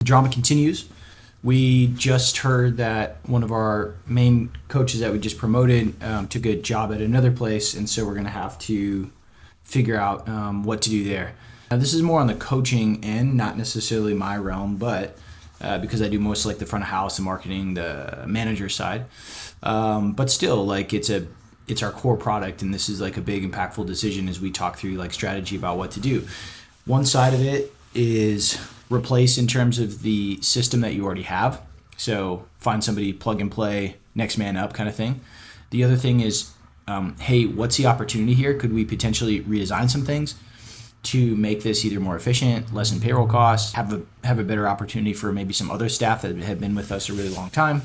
Drama continues. We just heard that one of our main coaches that we just promoted took a job at another place, and so we're going to have to figure out what to do there. Now, this is more on the coaching end, not necessarily my realm, but because I do most like the front of house, the marketing, the manager side. But still, like it's our core product, and this is like a big impactful decision as we talk through like strategy about what to do. One side of it is replace in terms of the system that you already have. So find somebody, plug and play, next man up kind of thing. The other thing is, hey, what's the opportunity here? Could we potentially redesign some things to make this either more efficient, lessen payroll costs, have a better opportunity for maybe some other staff that have been with us a really long time,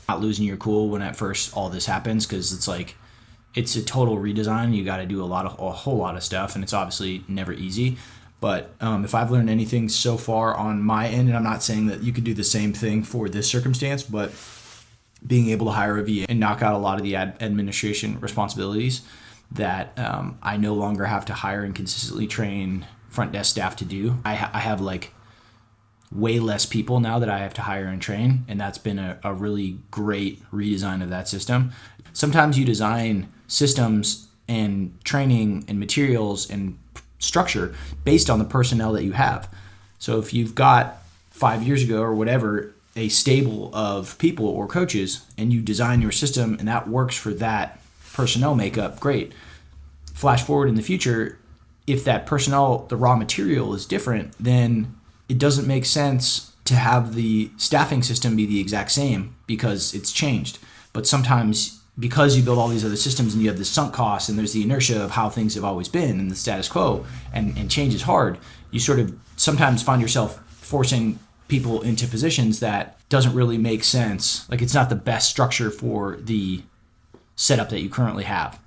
not losing your cool when at first all this happens, because it's a total redesign. You got to do a whole lot of stuff, and it's obviously never easy. But if I've learned anything so far on my end, and I'm not saying that you could do the same thing for this circumstance, but being able to hire a VA and knock out a lot of the administration responsibilities that I no longer have to hire and consistently train front desk staff to do. I have like way less people now that I have to hire and train, and that's been a really great redesign of that system. Sometimes you design systems and training and materials and structure based on the personnel that you have. So if you've got 5 years ago or whatever a stable of people or coaches, and you design your system and that works for that personnel makeup, great. Flash forward in the future, if that personnel, the raw material is different, then it doesn't make sense to have the staffing system be the exact same because it's changed. But sometimes, because you build all these other systems and you have the sunk costs and there's the inertia of how things have always been and the status quo, and change is hard, you sort of sometimes find yourself forcing people into positions that doesn't really make sense. Like, it's not the best structure for the setup that you currently have.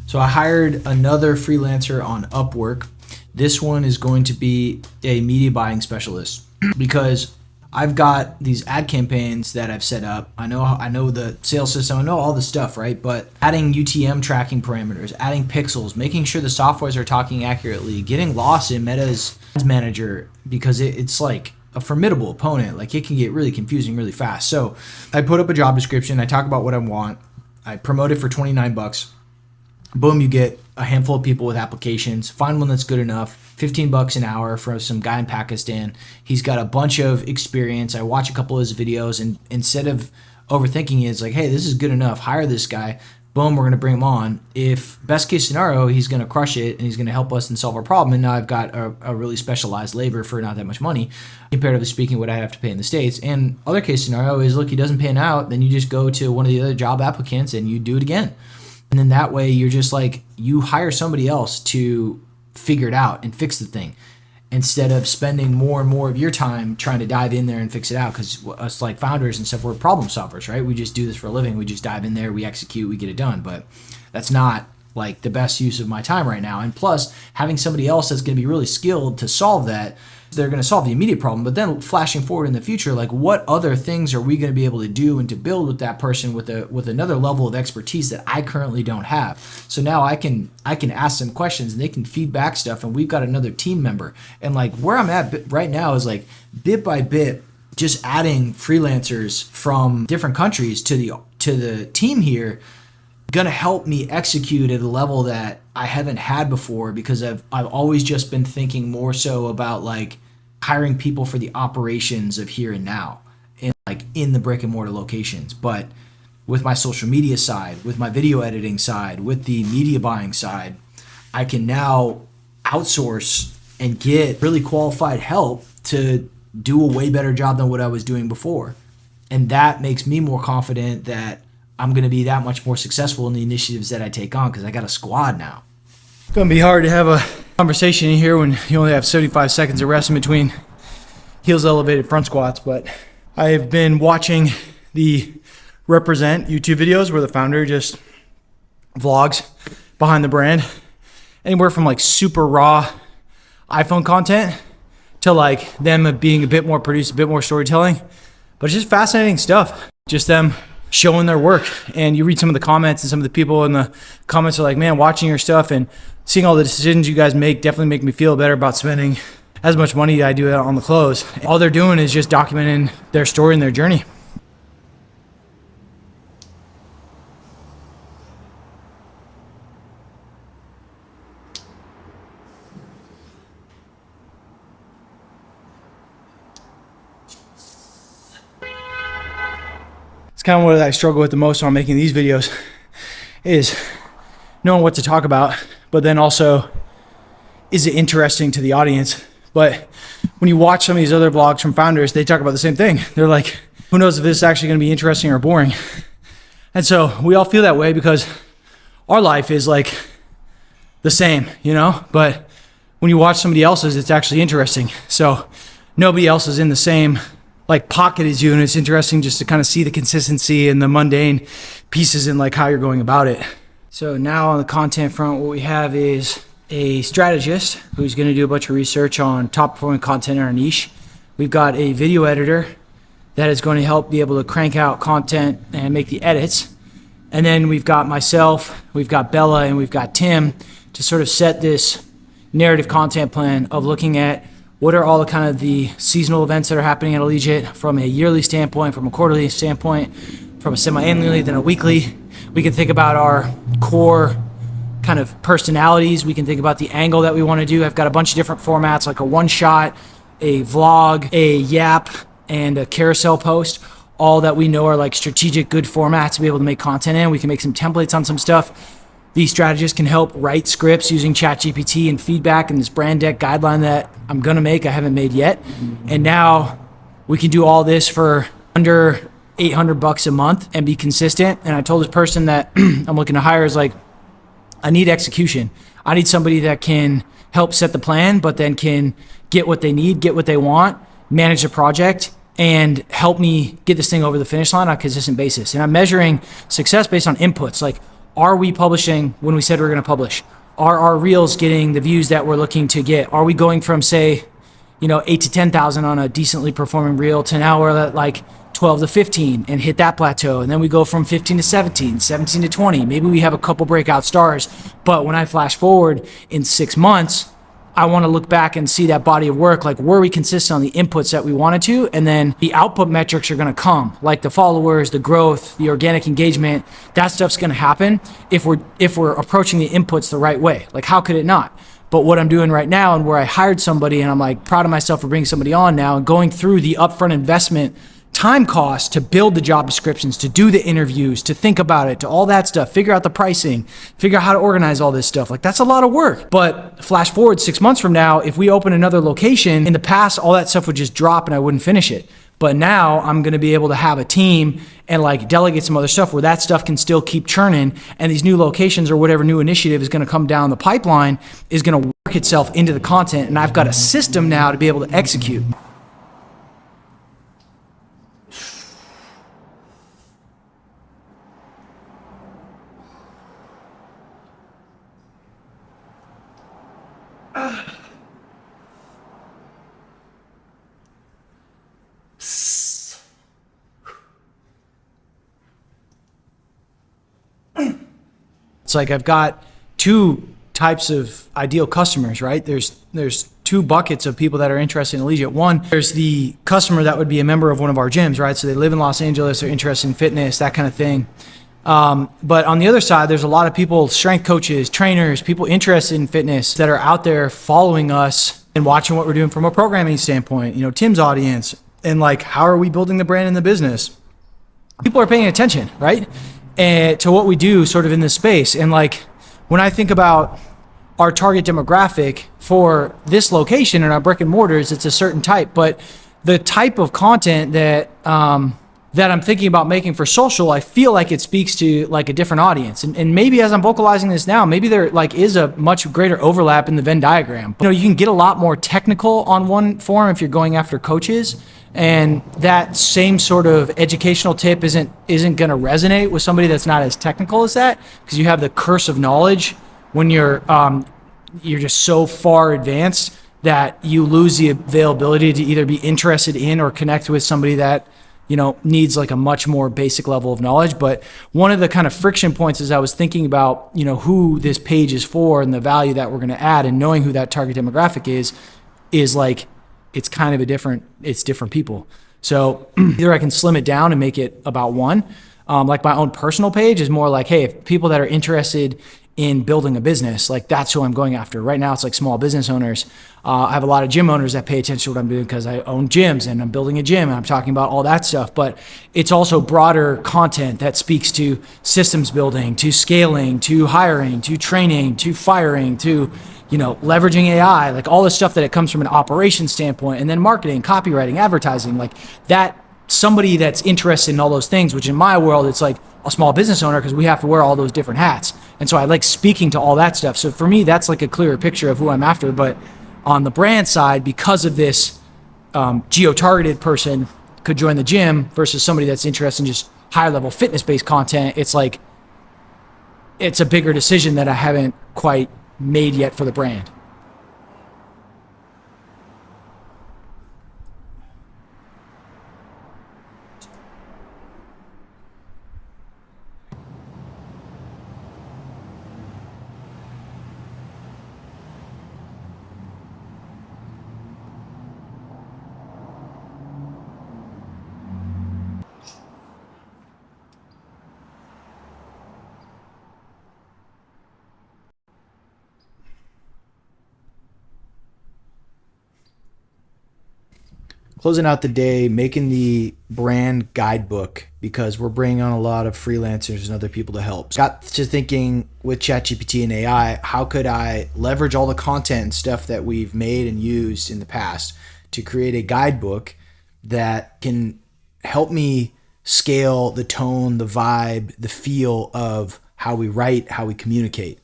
So I hired another freelancer on Upwork. This one is going to be a media buying specialist because I've got these ad campaigns that I've set up. I know the sales system. I know all the stuff, right? But adding UTM tracking parameters, adding pixels, making sure the softwares are talking accurately, getting lost in Meta's ads manager because it's like a formidable opponent. Like, it can get really confusing really fast. So I put up a job description. I talk about what I want. I promote it for $29. Boom, you get a handful of people with applications. Find one that's good enough. $15 an hour for some guy in Pakistan. He's got a bunch of experience. I watch a couple of his videos, and instead of overthinking it, it's like, hey, this is good enough. Hire this guy. Boom, we're going to bring him on. If best case scenario, he's going to crush it and he's going to help us and solve our problem. And now I've got a really specialized labor for not that much money, comparatively speaking, what I have to pay in the States. And other case scenario is, look, he doesn't pan out. Then you just go to one of the other job applicants and you do it again. And then that way you're just like, you hire somebody else to figure it out and fix the thing, instead of spending more and more of your time trying to dive in there and fix it out. Because us, like founders and stuff, we're problem solvers, right? We just do this for a living. We just dive in there, we execute, we get it done. But that's not like the best use of my time right now. And plus, having somebody else that's going to be really skilled to solve that, they're going to solve the immediate problem. But then flashing forward in the future, like, what other things are we going to be able to do and to build with that person with another level of expertise that I currently don't have? So now I can ask them questions and they can feed back stuff, and we've got another team member. And like, where I'm at right now is like, bit by bit, just adding freelancers from different countries to the team here, going to help me execute at a level that I haven't had before, because I've always just been thinking more so about like hiring people for the operations of here and now, and like in the brick and mortar locations. But with my social media side, with my video editing side, with the media buying side, I can now outsource and get really qualified help to do a way better job than what I was doing before. And that makes me more confident that I'm going to be that much more successful in the initiatives that I take on, because I got a squad now. It's going to be hard to have a conversation in here when you only have 75 seconds of rest in between heels elevated front squats. But I have been watching the Represent YouTube videos where the founder just vlogs behind the brand, anywhere from like super raw iPhone content to like them being a bit more produced, a bit more storytelling. But it's just fascinating stuff, just them showing their work. And you read some of the comments, and some of the people in the comments are like, man, watching your stuff and seeing all the decisions you guys make definitely make me feel better about spending as much money as I do on the close. All they're doing is just documenting their story and their journey. It's kind of what I struggle with the most when I'm making these videos, is knowing what to talk about, but then also, is it interesting to the audience? But when you watch some of these other vlogs from founders, they talk about the same thing. They're like, who knows if this is actually going to be interesting or boring? And so we all feel that way because our life is like the same, you know? But when you watch somebody else's, it's actually interesting. So nobody else is in the same like pocket as you, and it's interesting just to kind of see the consistency and the mundane pieces in like how you're going about it. So now on the content front, what we have is a strategist who's going to do a bunch of research on top performing content in our niche. We've got a video editor that is going to help be able to crank out content and make the edits. And then we've got myself, we've got Bella, and we've got Tim to sort of set this narrative content plan of looking at what are all the kind of the seasonal events that are happening at Allegiate from a yearly standpoint, from a quarterly standpoint, from a semi-annually, then a weekly. We can think about our core kind of personalities. We can think about the angle that we want to do. I've got a bunch of different formats, like a one-shot, a vlog, a yap, and a carousel post, all that we know are like strategic good formats to be able to make content in. We can make some templates on some stuff. These strategists can help write scripts using ChatGPT and feedback and this brand deck guideline that I'm going to make, I haven't made yet. And now we can do all this for under $800 a month and be consistent. And I told this person that I'm looking to hire is like, I need execution. I need somebody that can help set the plan, but then can get what they need, get what they want, manage the project, and help me get this thing over the finish line on a consistent basis. And I'm measuring success based on inputs. Like, are we publishing when we said we were going to publish? Are our reels getting the views that we're looking to get? Are we going from, say, 8 to 10,000 on a decently performing reel to now we're at like 12 to 15 and hit that plateau. And then we go from 15 to 17, 17 to 20. Maybe we have a couple breakout stars. But when I flash forward in 6 months, I want to look back and see that body of work. Like, were we consistent on the inputs that we wanted to? And then the output metrics are going to come, like the followers, the growth, the organic engagement. That stuff's going to happen if we're approaching the inputs the right way. Like, how could it not? But what I'm doing right now, and where I hired somebody, and I'm like proud of myself for bringing somebody on now and going through the upfront investment time cost to build the job descriptions, to do the interviews, to think about it, to all that stuff, figure out the pricing, figure out how to organize all this stuff. Like, that's a lot of work. But flash forward 6 months from now, if we open another location, in the past, all that stuff would just drop and I wouldn't finish it. But now I'm going to be able to have a team and like delegate some other stuff where that stuff can still keep churning, and these new locations or whatever new initiative is going to come down the pipeline is going to work itself into the content. And I've got a system now to be able to execute. It's like I've got two types of ideal customers, right? There's two buckets of people that are interested in Allegiate. One, there's the customer that would be a member of one of our gyms, right? So they live in Los Angeles, they're interested in fitness, that kind of thing. But on the other side, there's a lot of people, strength coaches, trainers, people interested in fitness that are out there following us and watching what we're doing from a programming standpoint, Tim's audience, and like, how are we building the brand and the business? People are paying attention, right? And to what we do sort of in this space. And like, when I think about our target demographic for this location in our brick and mortars, it's a certain type, but the type of content that I'm thinking about making for social, I feel like it speaks to like a different audience. And maybe as I'm vocalizing this now, maybe there like is a much greater overlap in the Venn diagram. You can get a lot more technical on one form if you're going after coaches, and that same sort of educational tip isn't going to resonate with somebody that's not as technical as that, because you have the curse of knowledge when you're just so far advanced that you lose the availability to either be interested in or connect with somebody that needs like a much more basic level of knowledge. But one of the kind of friction points as I was thinking about, who this page is for and the value that we're going to add and knowing who that target demographic is is like, it's kind of it's different people. So either I can slim it down and make it about one. Like my own personal page is more like, hey, if people that are interested in building a business, like that's who I'm going after. Right now it's like small business owners. I have a lot of gym owners that pay attention to what I'm doing because I own gyms and I'm building a gym and I'm talking about all that stuff. But it's also broader content that speaks to systems building, to scaling, to hiring, to training, to firing, to, you know, leveraging AI, like all the stuff that it comes from an operations standpoint, and then marketing, copywriting, advertising, like that. Somebody that's interested in all those things, which in my world, it's like a small business owner because we have to wear all those different hats. And so I like speaking to all that stuff. So for me, that's like a clearer picture of who I'm after. But on the brand side, because of this geo-targeted person could join the gym versus somebody that's interested in just higher level fitness-based content, it's like, it's a bigger decision that I haven't quite made yet for the brand. Closing out the day, making the brand guidebook because we're bringing on a lot of freelancers and other people to help. Got to thinking with ChatGPT and AI, how could I leverage all the content and stuff that we've made and used in the past to create a guidebook that can help me scale the tone, the vibe, the feel of how we write, how we communicate.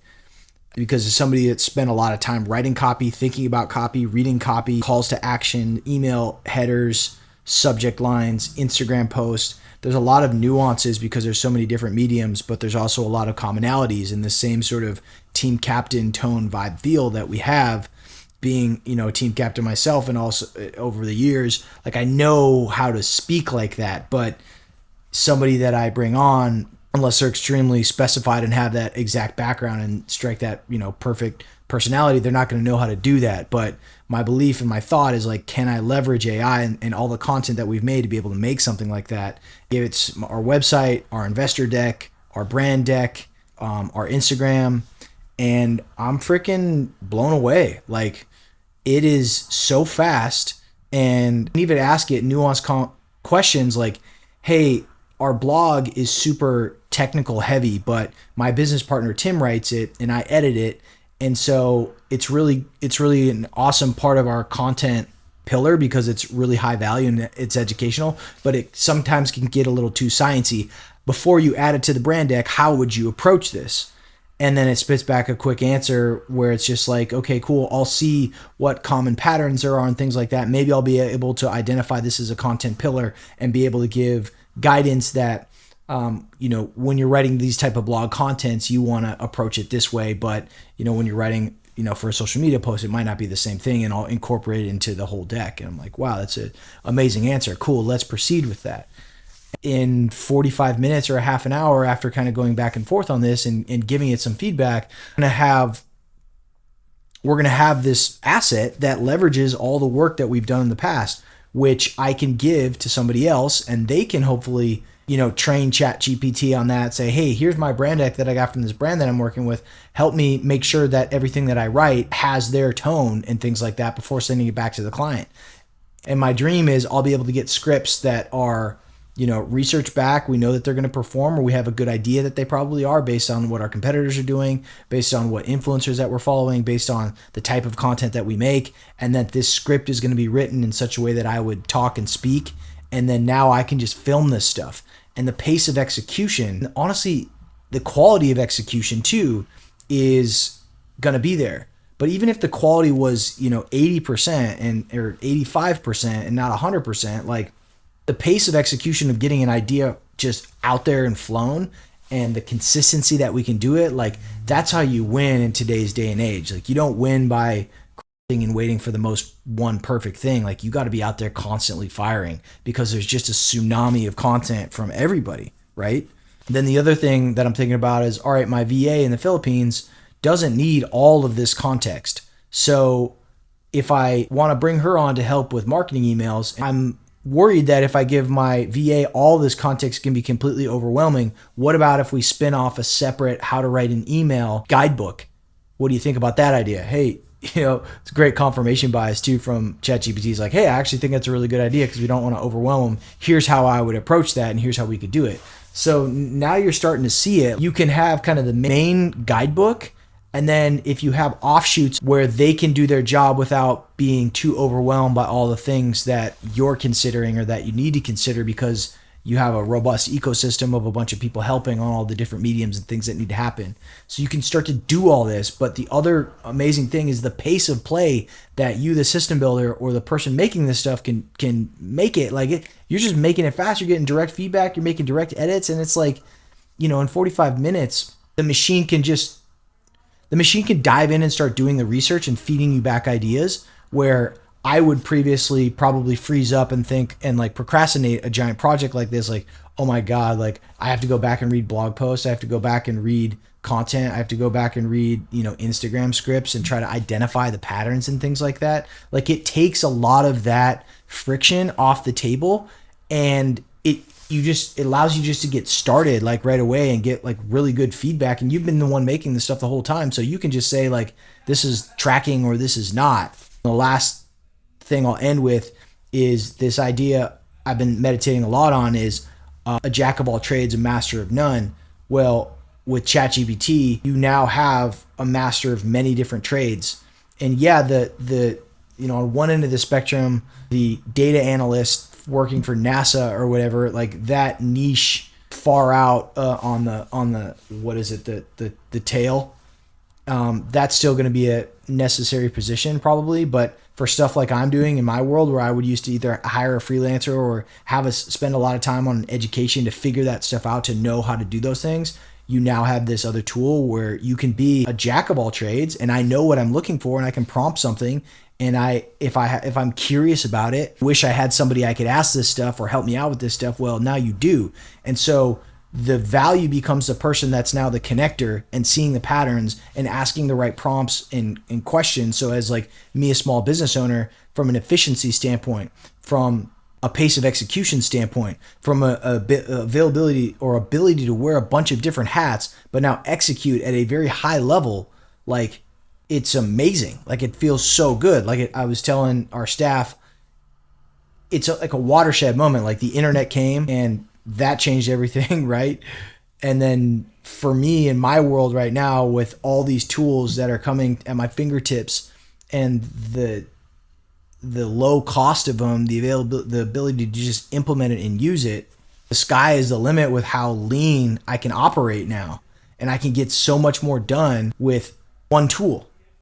Because as somebody that spent a lot of time writing copy, thinking about copy, reading copy, calls to action, email headers, subject lines, Instagram posts, there's a lot of nuances because there's so many different mediums, but there's also a lot of commonalities in the same sort of team captain tone, vibe, feel that we have. Being, you know, a team captain myself, and also over the years, like I know how to speak like that, but somebody that I bring on, unless they're extremely specified and have that exact background and strike that, you know, perfect personality, they're not going to know how to do that. But my belief and my thought is like, can I leverage AI and all the content that we've made to be able to make something like that? If it's our website, our investor deck, our brand deck, our Instagram, and I'm freaking blown away. Like, it is so fast, and even ask it nuanced questions like, hey, our blog is super technical heavy, but my business partner Tim writes it and I edit it. And so it's really an awesome part of our content pillar because it's really high value and it's educational, but it sometimes can get a little too sciencey. Before you add it to the brand deck, how would you approach this? And then it spits back a quick answer where it's just like, okay, cool. I'll see what common patterns there are and things like that. Maybe I'll be able to identify this as a content pillar and be able to give guidance that, you know, when you're writing these type of blog contents, you want to approach it this way. But, you know, when you're writing, you know, for a social media post, it might not be the same thing, and I'll incorporate it into the whole deck. And I'm like, wow, that's an amazing answer. Cool. Let's proceed with that. In 45 minutes or a half an hour after kind of going back and forth on this and giving it some feedback, we're going to have this asset that leverages all the work that we've done in the past, which I can give to somebody else, and they can hopefully, you know, train ChatGPT on that. Say, hey, here's my brand deck that I got from this brand that I'm working with. Help me make sure that everything that I write has their tone and things like that before sending it back to the client. And my dream is I'll be able to get scripts that are, you know, research back. We know that they're going to perform, or we have a good idea that they probably are based on what our competitors are doing, based on what influencers that we're following, based on the type of content that we make, and that this script is going to be written in such a way that I would talk and speak. And then now I can just film this stuff. And the pace of execution, honestly, the quality of execution too is going to be there. But even if the quality was, you know, 80% or 85% and not 100%, like, the pace of execution of getting an idea just out there and flown, and the consistency that we can do it, like, that's how you win in today's day and age. Like, you don't win by and waiting for the most one perfect thing. Like, you got to be out there constantly firing because there's just a tsunami of content from everybody, right? Then the other thing that I'm thinking about is, all right, my VA in the Philippines doesn't need all of this context. So if I want to bring her on to help with marketing emails, I'm worried that if I give my VA all this context, it can be completely overwhelming. What about if we spin off a separate how to write an email guidebook? What do you think about that idea? Hey, it's a great confirmation bias too from ChatGPT. It's like, hey, I actually think that's a really good idea because we don't want to overwhelm them. Here's how I would approach that, and here's how we could do it. So now you're starting to see it. You can have kind of the main guidebook, and then if you have offshoots where they can do their job without being too overwhelmed by all the things that you're considering or that you need to consider because you have a robust ecosystem of a bunch of people helping on all the different mediums and things that need to happen. So you can start to do all this. But the other amazing thing is the pace of play that you, the system builder, or the person making this stuff can make it. Like you're just making it fast. You're getting direct feedback. You're making direct edits. And it's like, in 45 minutes, the machine can dive in and start doing the research and feeding you back ideas where I would previously probably freeze up and think and like procrastinate a giant project like this. Like, oh my God, like I have to go back and read blog posts. I have to go back and read content. I have to go back and read, Instagram scripts and try to identify the patterns and things like that. Like it takes a lot of that friction off the table, and it allows you just to get started like right away and get like really good feedback. And you've been the one making this stuff the whole time. So you can just say like, this is tracking or this is not. The last thing I'll end with is this idea I've been meditating a lot on is a jack of all trades, a master of none. Well, with ChatGPT, you now have a master of many different trades. And yeah, on one end of the spectrum, the data analyst working for NASA or whatever, like that niche far out on the what is it, the tail, that's still going to be a necessary position probably. But for stuff like I'm doing in my world, where I would used to either hire a freelancer or have us spend a lot of time on education to figure that stuff out, to know how to do those things, you now have this other tool where you can be a jack of all trades, and I know what I'm looking for, and I can prompt something. And if I'm curious about it, wish I had somebody I could ask this stuff or help me out with this stuff. Well, now you do. And so the value becomes the person that's now the connector and seeing the patterns and asking the right prompts and questions. So as like me, a small business owner, from an efficiency standpoint, from a pace of execution standpoint, from a availability or ability to wear a bunch of different hats, but now execute at a very high level, like it's amazing. Like it feels so good. Like I was telling our staff, it's like a watershed moment. Like the internet came and that changed everything, right? And then for me in my world right now, with all these tools that are coming at my fingertips and the low cost of them, the ability to just implement it and use it, the sky is the limit with how lean I can operate now. And I can get so much more done with one tool.